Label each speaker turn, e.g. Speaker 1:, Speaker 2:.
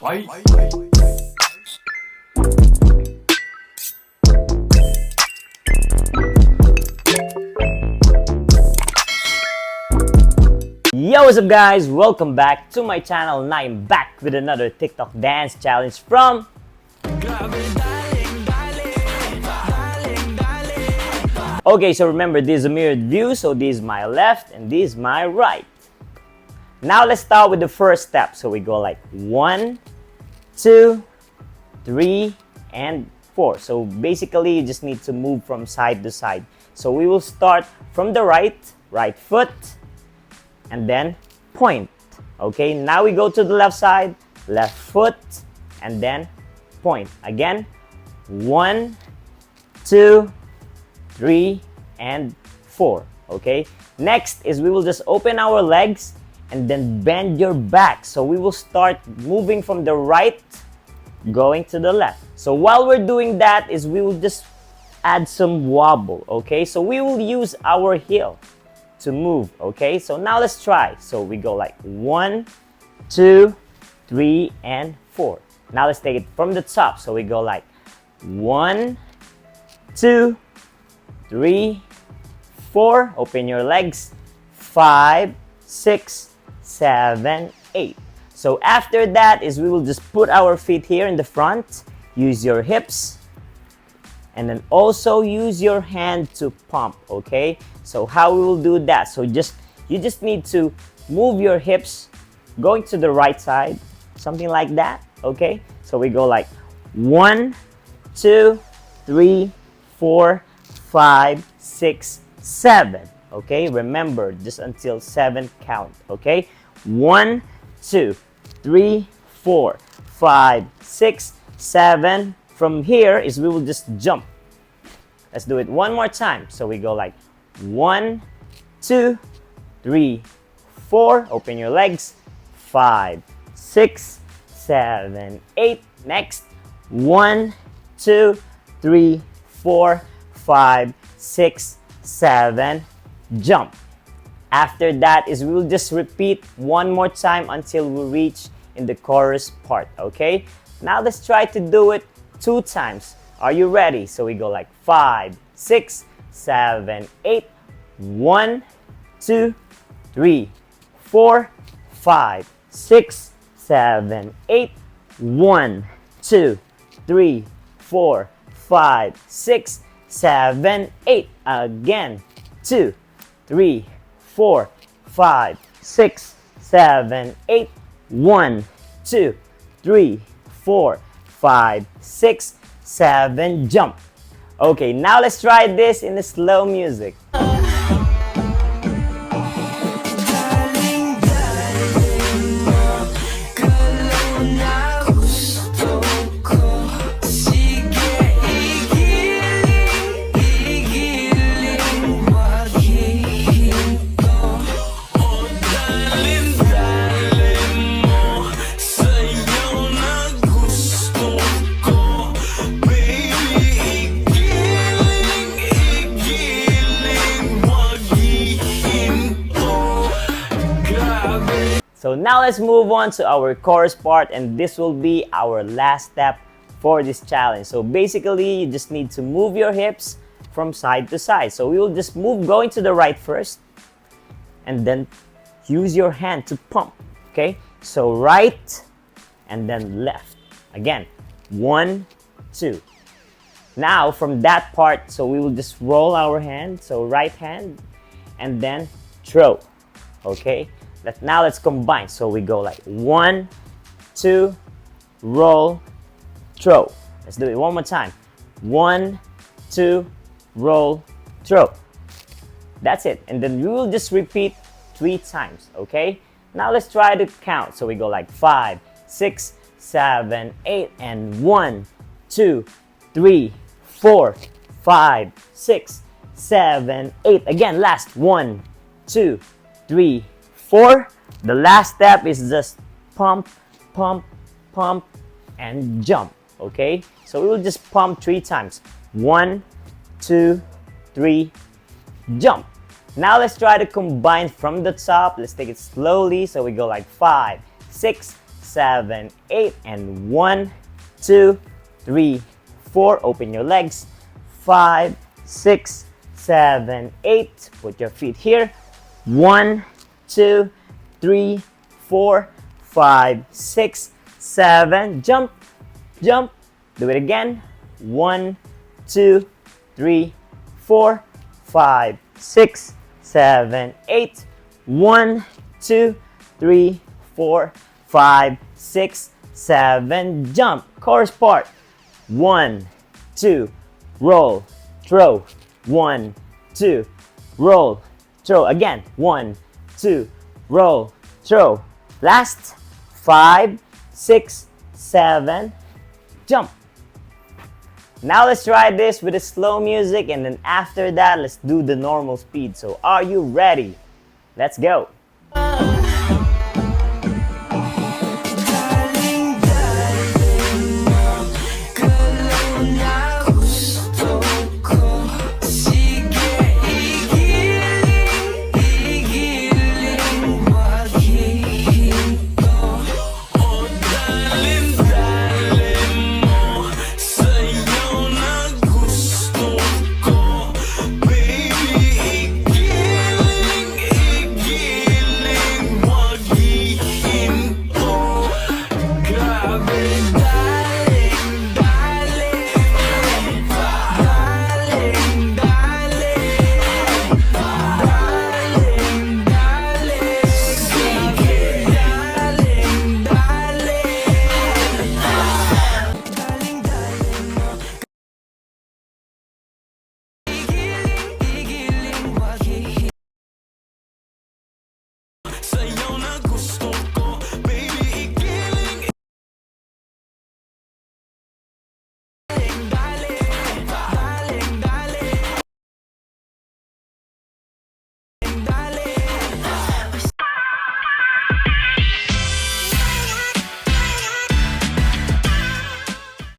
Speaker 1: Yo, what's up guys? Welcome back to my channel and I'm back with another TikTok dance challenge from Okay, so remember this is a mirrored view, so this is my left and this is my right. Now let's start with the first step. So we go like 1, 2, 3, and 4. So basically you just need to move from side to side. So we will start from the right foot, and then point. Okay, now we go to the left side, left foot, and then point. Again, 1, 2, 3, and 4. Okay, next is we will just open our legs and then bend your back. So we will start moving from the right, going to the left. So while we're doing that is we will just add some wobble. Okay, so we will use our heel to move. Okay, so now let's try. So we go like 1, 2, 3, and 4. Now let's take it from the top. So we go like 1, 2, 3, 4. Open your legs. 5, 6, 7, 8. So after that is we will just put our feet here in the front. Use your hips. And then also use your hand to pump. Okay, so how we will do that? So you just need to move your hips going to the right side, something like that. Okay, so we go like 1, 2, 3, 4, 5, 6, 7. Okay, remember just until 7 count. Okay, 1, 2, 3, 4, 5, 6, 7. From here is we will just jump. Let's do it one more time. So we go like 1, 2, 3, 4. Open your legs. 5, 6, 7, 8. Next, 1, 2, 3, 4, 5, 6, 7. Jump. After that is we will just repeat one more time until we reach in the chorus part. Okay, now let's try to do it 2 times. Are you ready? So we go like 5, 6, 7, 8. 1, 2, 3, 4, 5, 6, 7, 8. 1, 2, 3, 4, 5, 6, 7, 8. Again. 2, 3, 4, 5, 6, 7, 8. 1, 2, 3, 4, 5, 6, 7. Jump. Okay, now let's try this in the slow music. So now let's move on to our chorus part, and this will be our last step for this challenge. So basically, you just need to move your hips from side to side. So we will just move going to the right first, and then use your hand to pump. Okay, so right and then left. Again, 1, 2. Now from that part, so we will just roll our hand. So right hand and then throw. Okay. Now let's combine. So we go like 1, 2, roll, throw. Let's do it one more time. 1, 2, roll, throw. That's it. And then we will just repeat 3 times. Okay. Now let's try to count. So we go like 5, 6, 7, 8, and 1, 2, 3, 4, 5, 6, 7, 8. Again, last 1, 2, 3, 4. The last step is just pump, pump, pump, and jump. Okay, so we will just pump 3 times. 1, 2, 3, jump. Now let's try to combine from the top. Let's take it slowly. So we go like 5, 6, 7, 8, and 1, 2, 3, 4. Open your legs. 5, 6, 7, 8. Put your feet here. 1, 2, 3, 4, 5, 6, 7. Jump, jump. Do it again. 1, 2, 3, 4, 5, 6, 7, 8. 1, 2, 3, 4, 5, 6, 7. Jump. Chorus part. 1, 2, roll, throw. 1, 2, roll, throw. Again. 1, 2, roll, throw. Last. 5, 6, 7. Jump. Now let's try this with the slow music, and then after that, let's do the normal speed. So are you ready? Let's go.